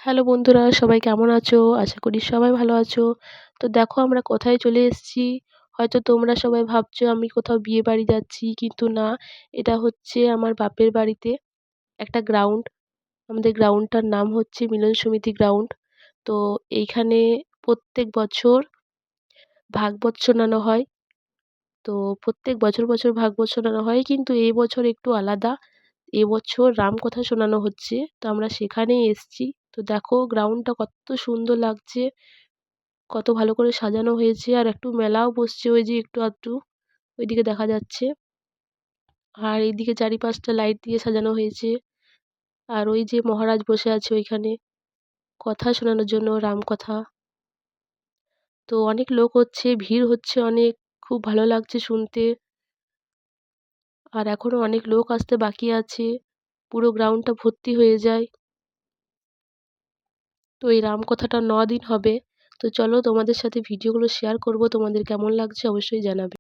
Hello বন্ধুরা, সবাই কেমন আছো? আশা করি সবাই ভালো আছো। তো দেখো আমরা কোথায় চলে এসেছি। হয়তো তোমরা সবাই ভাবছো আমি কোথাও বিয়েবাড়ি যাচ্ছি, কিন্তু না, এটা হচ্ছে আমার বাপের বাড়িতে একটা গ্রাউন্ড। আমাদের গ্রাউন্ডটার নাম হচ্ছে মিলন সমিতি গ্রাউন্ড। তো এইখানে প্রত্যেক বছর ভাগবত শোনানো হয়। তো প্রত্যেক বছর ভাগবত শোনানো হয়, কিন্তু এই বছর একটু আলাদা। এবছর রামকথা শোনানো হচ্ছে। তো আমরা সেখানেই এসেছি। তো দেখো গ্রাউন্ডটা কত সুন্দর লাগছে। কত ভালো করে সাজানো হয়েছে, আর একটু মেলাও বসছে ওই যে একটু আধটু ওইদিকে দেখা যাচ্ছে। আর এইদিকে চারিপাশটা লাইট দিয়ে সাজানো হয়েছে। আর ওই যে মহারাজ বসে আছে ওইখানে কথা শোনানোর জন্য রামকথা। তো অনেক লোক হচ্ছে, ভিড় হচ্ছে অনেক, খুব ভালো লাগছে শুনতে। আর এখনো অনেক লোক আসতে বাকি আছে, পুরো গ্রাউন্ডটা ভর্তি হয়ে যায়। তো এই রামকথাটা ৯ দিন হবে। তো চলো তোমাদের সাথে ভিডিওগুলো শেয়ার করব, তোমাদের কেমন লাগছে অবশ্যই জানাবে।